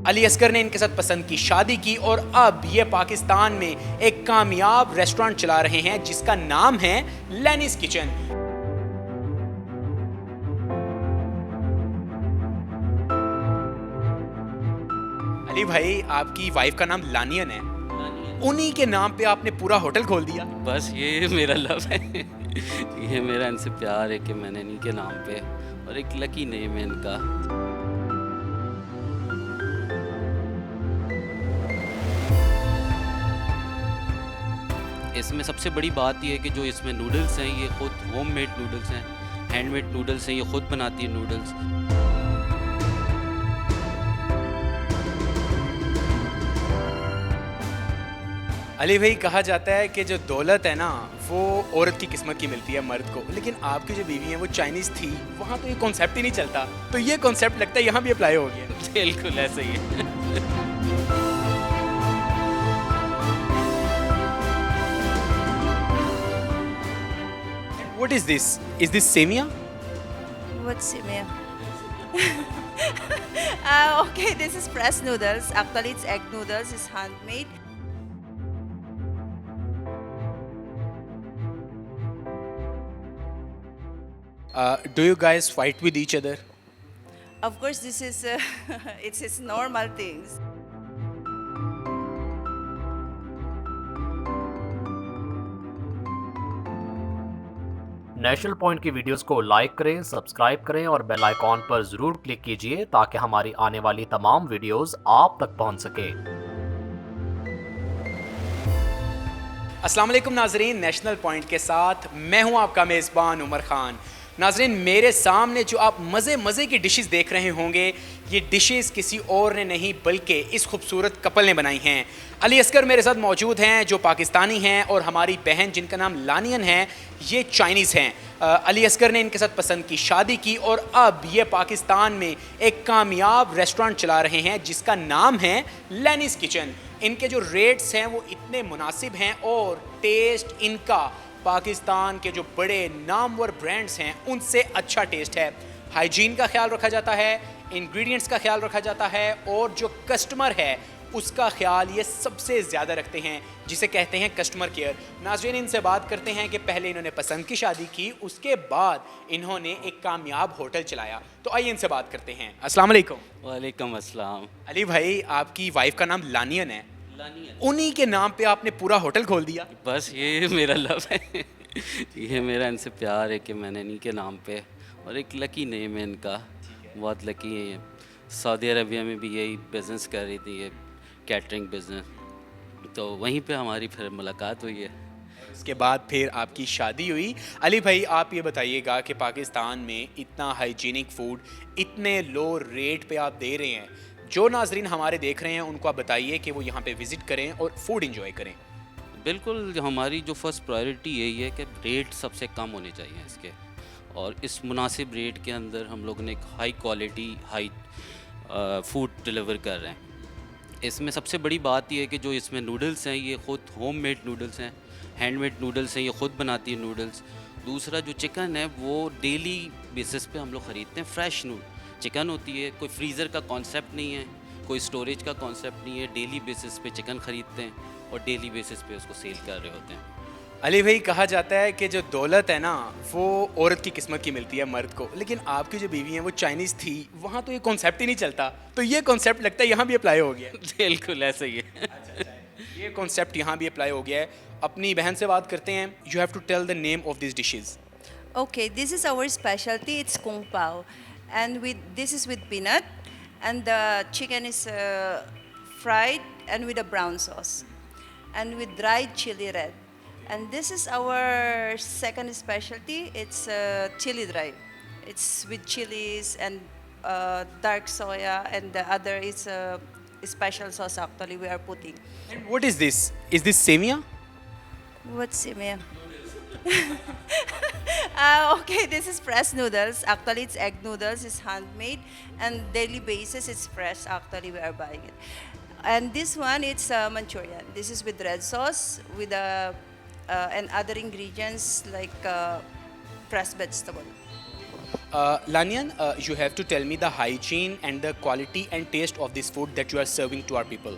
अली असगर ने इनके साथ पसंद की शादी की और अब ये पाकिस्तान में एक कामयाब रेस्टोरेंट चला रहे हैं जिसका नाम है लेनिस किचन। अली भाई, आपकी वाइफ का नाम लानियन है, उन्हीं के नाम पे आपने पूरा होटल खोल दिया। बस ये मेरा लव है। ये मेरा इनसे प्यार है कि मैंने इन्हीं के नाम पे, और एक लकी नेम है इनका। इसमें सबसे बड़ी बात यह है कि जो इसमें नूडल्स हैं ये खुद होममेड नूडल्स हैं, हैंडमेड नूडल्स हैं, ये खुद बनाती है नूडल्स। अली भाई, कहा जाता है कि जो दौलत है ना वो औरत की किस्मत की मिलती है मर्द को, लेकिन आपकी जो बीवी है वो चाइनीज थी, वहाँ तो ये कॉन्सेप्ट ही नहीं चलता, तो ये कॉन्सेप्ट लगता है यहाँ भी अप्लाई हो गया। बिल्कुल ऐसा ही है। What is this? Is this semia? What's semia? Okay, this is pressed noodles. Actually, it's egg noodles. It's handmade. Do you guys fight with each other? Of course, this is it's normal things. National point की videos को like करें, subscribe करें और bell icon पर जरूर click कीजिए ताकि हमारी आने वाली तमाम वीडियोस आप तक पहुंच सके। अस्सलाम वालेकुम नाजरीन, नेशनल पॉइंट के साथ मैं हूं आपका मेज़बान उमर खान। नाजरीन, मेरे सामने जो आप मज़े की डिशेस देख रहे होंगे, ये डिशेस किसी और ने नहीं बल्कि इस खूबसूरत कपल ने बनाई हैं। अली असगर मेरे साथ मौजूद हैं जो पाकिस्तानी हैं, और हमारी बहन जिनका नाम लानियन है ये चाइनीज़ हैं। अली असगर ने इनके साथ पसंद की शादी की और अब ये पाकिस्तान में एक कामयाब रेस्टोरेंट चला रहे हैं जिसका नाम है लेनिस किचन। इनके जो रेट्स हैं वो इतने मुनासिब हैं और टेस्ट इनका पाकिस्तान के जो बड़े नामवर ब्रांड्स हैं उनसे अच्छा टेस्ट है। हाइजीन का ख्याल रखा जाता है, इंग्रेडिएंट्स का ख्याल रखा जाता है, और जो कस्टमर है उसका ख्याल ये सबसे ज़्यादा रखते हैं, जिसे कहते हैं कस्टमर केयर। नाज़रीन, इनसे बात करते हैं कि पहले इन्होंने पसंद की शादी की, उसके बाद इन्होंने एक कामयाब होटल चलाया। तो आइए इनसे बात करते हैं। अस्सलाम वालेकुम। वालेकुम अस्सलाम। अली भाई, आपकी वाइफ का नाम लानियन है, उन्हीं के नाम पे आपने पूरा होटल खोल दिया। बस ये मेरा लव है। ये मेरा इनसे प्यार है कि मैंने इन्हीं के नाम पे, और एक लकी नेम है इनका। बहुत लकी है ये। सऊदी अरबिया में भी यही बिज़नेस कर रही थी, ये कैटरिंग बिज़नेस, तो वहीं पे हमारी फिर मुलाकात हुई है। उसके बाद फिर आपकी शादी हुई। अली भाई, आप ये बताइएगा कि पाकिस्तान में इतना हाइजीनिक फूड इतने लो रेट पे आप दे रहे हैं, जो नाजरीन हमारे देख रहे हैं उनको आप बताइए कि वो यहाँ पे विज़िट करें और फूड इंजॉय करें। बिल्कुल, हमारी जो फर्स्ट प्रायोरिटी यही है कि रेट सबसे कम होने चाहिए इसके, और इस मुनासिब रेट के अंदर हम लोग ने एक high quality high food deliver कर रहे हैं। इसमें सबसे बड़ी बात यह है कि जो इसमें नूडल्स हैं ये खुद होममेड नूडल्स हैं, हैंडमेड नूडल्स हैं, ये खुद बनाती है नूडल्स। दूसरा जो चिकन है वो डेली बेसिस पे हम लोग ख़रीदते हैं, फ्रेश चिकन होती है, कोई फ्रीज़र का कॉन्सेप्ट नहीं है, कोई स्टोरेज का कॉन्सेप्ट नहीं है। डेली बेसिस पे चिकन ख़रीदते हैं और डेली बेसिस पे उसको सेल कर रहे होते हैं। अली भाई, कहा जाता है कि जो दौलत है ना वो औरत की किस्मत की मिलती है मर्द को, लेकिन आपकी जो बीवी है वो चाइनीज़ थी, वहाँ तो ये कॉन्सेप्ट ही नहीं चलता, तो ये कॉन्सेप्ट लगता है यहाँ भी अप्लाई हो गया। बिल्कुल ऐसा ही है। ये कॉन्सेप्ट यहाँ भी अप्लाई हो गया है। अपनी बहन से बात करते हैं। You have to tell the name of this dishes. Okay, this is our specialty. It's kung pao, and this is with peanut, and the chicken is fried and with a brown sauce, and with dried chili red. And this is our second specialty. It's chili dry. It's with chilies and dark soya, and the other is a special sauce. Actually, we are putting. And what is this? Is this semia? What's semia? Okay, this is pressed noodles. Actually, it's egg noodles. It's handmade, and daily basis it's fresh. Actually, we are buying it. And this one, it's Manchurian. This is with red sauce, with and other ingredients like pressed vegetable. Lanyan, you have to tell me the hygiene and the quality and taste of this food that you are serving to our people.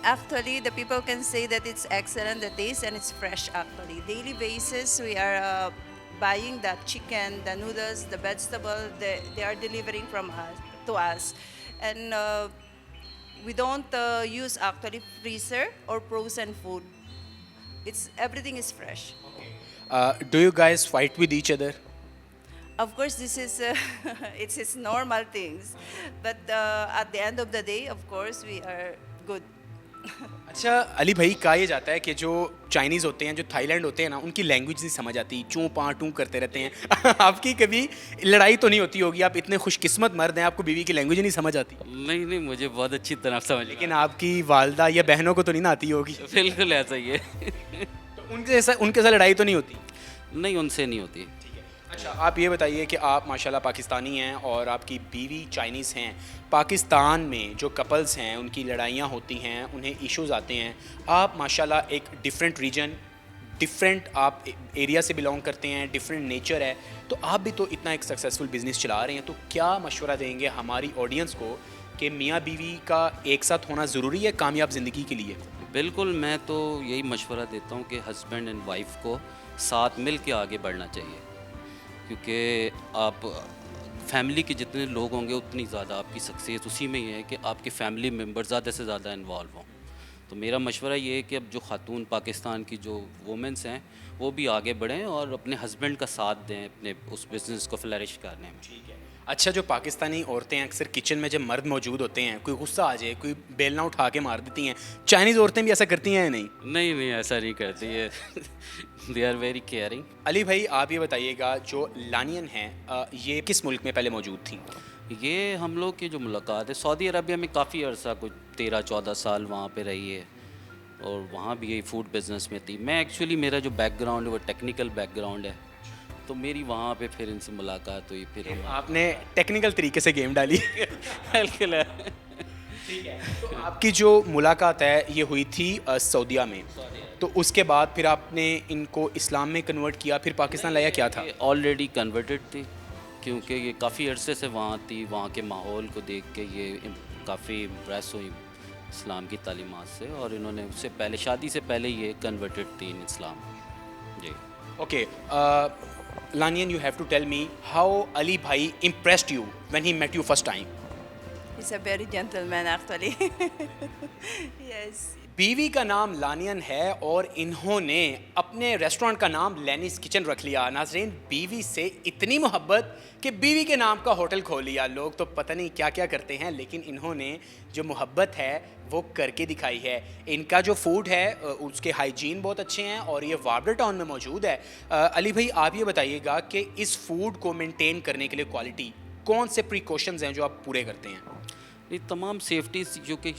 Actually, the people can say that it's excellent, the taste, and it's fresh actually. Daily basis, we are buying the chicken, the noodles, the vegetable, they are delivering from us to us. And we don't use actually freezer or frozen food. Everything is fresh. Do you guys fight with each other? Of course, this is it's normal things, but at the end of the day, of course, we are good. अच्छा अली भाई, कहा ये जाता है कि जो Chinese होते हैं, जो थाईलैंड होते हैं ना, उनकी लैंग्वेज नहीं समझ आती, चूँ पाँ टूँ करते रहते हैं। आपकी कभी लड़ाई तो नहीं होती होगी? आप इतने खुशकिस्मत मर्द हैं, आपको बीवी की लैंग्वेज नहीं समझ आती? नहीं नहीं, मुझे बहुत अच्छी तरह समझ लेकिन आपकी वालदा या बहनों को तो नहीं ना आती होगी? बिल्कुल ऐसा ही है। तो उनके साथ लड़ाई तो नहीं होती? नहीं, उनसे नहीं होती। अच्छा, आप ये बताइए कि आप माशाल्लाह पाकिस्तानी हैं और आपकी बीवी चाइनीज़ हैं। पाकिस्तान में जो कपल्स हैं उनकी लड़ाइयाँ होती हैं, उन्हें इश्यूज़ आते हैं। आप माशाल्लाह एक डिफरेंट रीजन, डिफरेंट आप एरिया से बिलोंग करते हैं, डिफरेंट नेचर है, तो आप भी तो इतना एक सक्सेसफुल बिज़नेस चला रहे हैं, तो क्या मशवरा देंगे हमारी ऑडियंस को कि मियाँ बीवी का एक साथ होना ज़रूरी है कामयाब ज़िंदगी के लिए? बिल्कुल, मैं तो यही मशवरा देता हूँ कि हस्बैंड एंड वाइफ को साथ मिल के आगे बढ़ना चाहिए, क्योंकि आप फैमिली के जितने लोग होंगे उतनी ज़्यादा आपकी सक्सेस उसी में ही है कि आपके फैमिली मेम्बर ज़्यादा से ज़्यादा इन्वॉल्व हों। तो मेरा मशवरा ये है कि अब जो खातून पाकिस्तान की जो वुमेंस हैं वो भी आगे बढ़ें और अपने हस्बैंड का साथ दें अपने उस बिज़नेस को फ्लरिश करने में। ठीक है। अच्छा, जो पाकिस्तानी औरतें हैं अक्सर किचन में जब मर्द मौजूद होते हैं, कोई गुस्सा आ जाए, कोई बेलना उठा के मार देती हैं, चाइनीज़ औरतें भी ऐसा करती हैं या नहीं? नहीं नहीं, ऐसा नहीं करती है। They are very caring. Ali भाई, आप ये बताइएगा, जो लानियन हैं ये किस मुल्क में पहले मौजूद थी? ये हम लोग की जो मुलाकात है सऊदी अरबिया में, काफ़ी अर्सा कुछ 13-14 साल वहाँ पे रही है और वहाँ भी यही फूड बिज़नेस में थी। मैं एक्चुअली, मेरा जो बैकग्राउंड है वो टेक्निकल बैकग्राउंड है, तो मेरी वहाँ पे फिर इनसे मुलाकात हुई। फिर आपने टेक्निकल तरीके से गेम डाली। बिल्कुल है। ठीक है। तो आपकी जो मुलाकात है ये हुई थी सऊदीया में, तो उसके बाद फिर आपने इनको इस्लाम में कन्वर्ट किया, फिर पाकिस्तान लाया, क्या था? ऑलरेडी कन्वर्टेड थी, क्योंकि ये काफ़ी अरसे से वहाँ थी। वहाँ के माहौल को देख के ये काफ़ी इम्प्रेस हुई इस्लाम की तालीमात से, और इन्होंने उससे पहले, शादी से पहले ये कन्वर्टेड थी इन इस्लाम। जी। Okay, Lanyan, you have to tell me how Ali Bhai impressed you when he met you first time. He's a very gentleman actually. Yes. बीवी का नाम लानियन है और इन्होंने अपने रेस्टोरेंट का नाम लेनिस किचन रख लिया। नाज़रीन, बीवी से इतनी मोहब्बत कि बीवी के नाम का होटल खोल लिया। लोग तो पता नहीं क्या क्या करते हैं, लेकिन इन्होंने जो मोहब्बत है वो करके दिखाई है। इनका जो फूड है उसके हाइजीन बहुत अच्छे हैं और ये वार्डर टाउन में मौजूद है। अली भाई, आप ये बताइएगा कि इस फूड को मेंटेन करने के लिए क्वालिटी कौन से प्रिकॉशंस हैं जो आप पूरे करते हैं? ये तमाम सेफ्टीज़ जो कि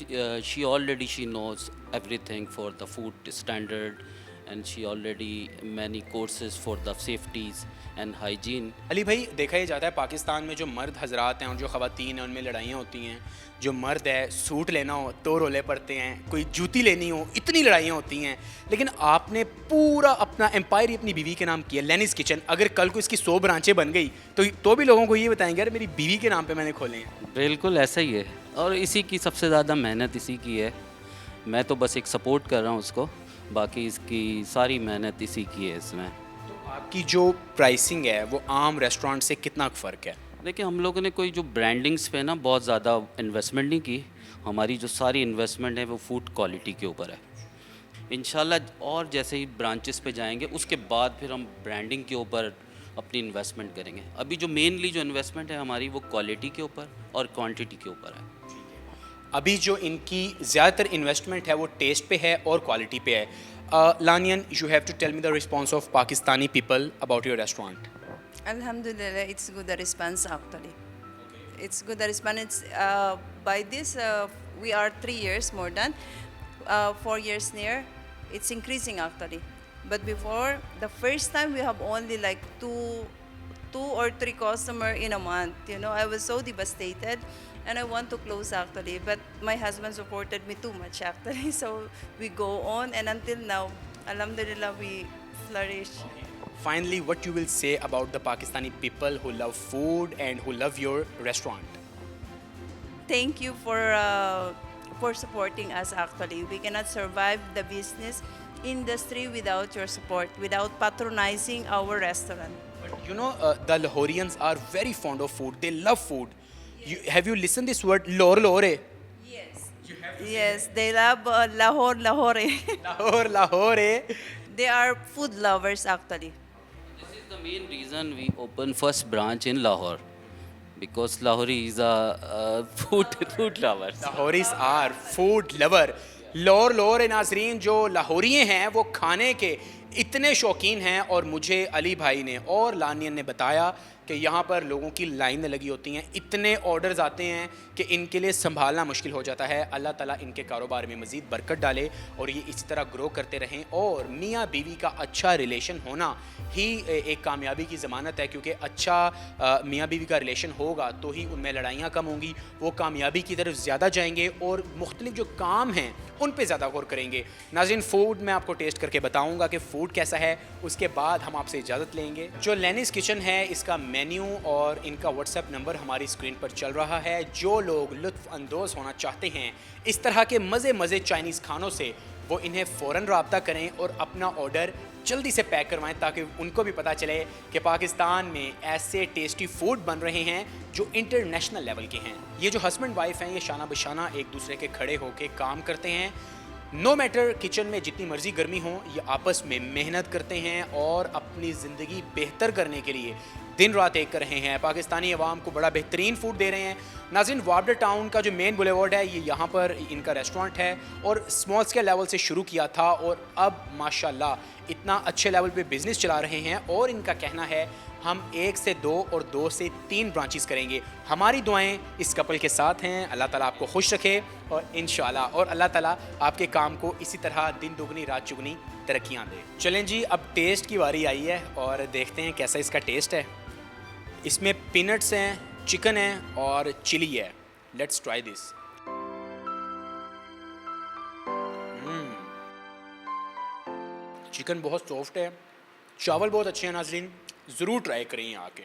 she already she knows everything for the food standard, and she already many courses for the safeties and hygiene. Ali भाई, देखा ही जाता है पाकिस्तान में जो मर्द हजरात हैं और जो ख़वातीन हैं उनमें लड़ाइयाँ होती हैं। जो मर्द है, सूट लेना हो तो रोले पड़ते हैं, कोई जूती लेनी हो इतनी लड़ाइयाँ होती हैं, लेकिन आपने पूरा अपना एम्पायर ही अपनी बीवी के नाम किया, लेनिस किचन। अगर कल को इसकी 100 ब्रांचें बन गई तो भी लोगों को ये बताएंगे, अरे मेरी बीवी के नाम पे मैंने खोले हैं। बिल्कुल ऐसा ही है, और इसी की सबसे ज़्यादा मेहनत इसी की है। मैं तो बस एक सपोर्ट कर रहा हूँ उसको, बाकी इसकी सारी मेहनत इसी की है इसमें। तो आपकी जो प्राइसिंग है वो आम रेस्टोरेंट से कितना फ़र्क है? देखिए, हम लोगों ने कोई जो ब्रांडिंग्स पे ना बहुत ज़्यादा इन्वेस्टमेंट नहीं की। हमारी जो सारी इन्वेस्टमेंट है वो फूड क्वालिटी के ऊपर है। इंशाल्लाह और जैसे ही ब्रांचेस पे जाएंगे उसके बाद फिर हम ब्रांडिंग के ऊपर अपनी इन्वेस्टमेंट करेंगे। अभी जो मेनली जो इन्वेस्टमेंट है हमारी वो क्वालिटी के ऊपर और क्वांटिटी के ऊपर है। अभी जो इनकी ज़्यादातर इन्वेस्टमेंट है वो टेस्ट पे है और क्वालिटी पे है। Lanyan, you have to tell me the response of Pakistani people about your restaurant. Alhamdulillah, it's good the response actually. It's good the response. It's, by this we are 3 years more than 4 years near. It's increasing actually. But before the first time we have only like two or three customer in a month. You know, I was so devastated, and I want to close actually. But my husband supported me too much actually. So we go on, and until now, Alhamdulillah, we flourish. Finally, what you will say about the Pakistani people who love food and who love your restaurant? Thank you for supporting us. Actually, we cannot survive the business industry without your support, without patronizing our restaurant. But you know, the Lahorians are very fond of food. They love food. Have you listened this word, lore lore? Yes, they love Lahore, Lahore. Lahore, Lahore. They are food lovers actually. This is the main reason we opened first branch in Lahore, because Lahori is a food lovers. Lahoris are food lover. लोर लोर नाजरीन जो लाहौरिये हैं वो खाने के इतने शौकीन हैं, और मुझे अली भाई ने और लानियन ने बताया कि यहाँ पर लोगों की लाइनें लगी होती हैं, इतने ऑर्डर्स आते हैं कि इनके लिए संभालना मुश्किल हो जाता है। अल्लाह ताला इनके कारोबार में मज़ीद बरकत डाले और ये इसी तरह ग्रो करते रहें। और मियाँ बीवी का अच्छा रिलेशन होना ही एक कामयाबी की ज़मानत है, क्योंकि अच्छा मियाँ बीवी का रिलेशन होगा तो ही उनमें लड़ाइयाँ कम होंगी, वो कामयाबी की तरफ ज़्यादा जाएंगे और मुख्तलिफ जो काम हैं उन पे ज़्यादा गौर करेंगे। नाज़रीन, फ़ूड मैं आपको टेस्ट करके बताऊँगा कि फ़ूड कैसा है, उसके बाद हम आपसे इजाज़त लेंगे। जो लेनिस किचन है, इसका मेन्यू और इनका व्हाट्सएप नंबर हमारी स्क्रीन पर चल रहा है। जो लोग लुत्फ़ अंदोज़ होना चाहते हैं इस तरह के मज़े चाइनीज़ खानों से, वो इन्हें फ़ौरन रब्ता करें और अपना ऑर्डर जल्दी से पैक करवाएं, ताकि उनको भी पता चले कि पाकिस्तान में ऐसे टेस्टी फूड बन रहे हैं जो इंटरनेशनल लेवल के हैं। ये जो हस्बैंड वाइफ हैं, ये शाना बशाना एक दूसरे के खड़े होकर काम करते हैं। नो मैटर किचन में जितनी मर्ज़ी गर्मी हो, ये आपस में मेहनत करते हैं और अपनी ज़िंदगी बेहतर करने के लिए दिन रात एक कर रहे हैं। पाकिस्तानी अवाम को बड़ा बेहतरीन फूड दे रहे हैं। नाज़रीन, वाबडा टाउन का जो मेन बुलेवार्ड है, ये यहाँ पर इनका रेस्टोरेंट है और स्मॉल स्केल लेवल से शुरू किया था और अब माशाल्लाह इतना अच्छे लेवल पे बिज़नेस चला रहे हैं। और इनका कहना है हम 1 से 2 और 2 से 3 ब्रांचेस करेंगे। हमारी दुआएं इस कपल के साथ हैं। अल्लाह ताला आपको खुश रखे और इंशाल्लाह और अल्लाह ताला आपके काम को इसी तरह दिन दुगनी रात चुगनी तरक्कियाँ दे। चलें जी, अब टेस्ट की बारी आई है और देखते हैं कैसा इसका टेस्ट है। इसमें पीनट्स हैं, चिकन है और चिली है। Let's try this. चिकन बहुत सॉफ्ट है, चावल बहुत अच्छे हैं। नाज़रीन, ज़रूर ट्राई करें यहाँ आके।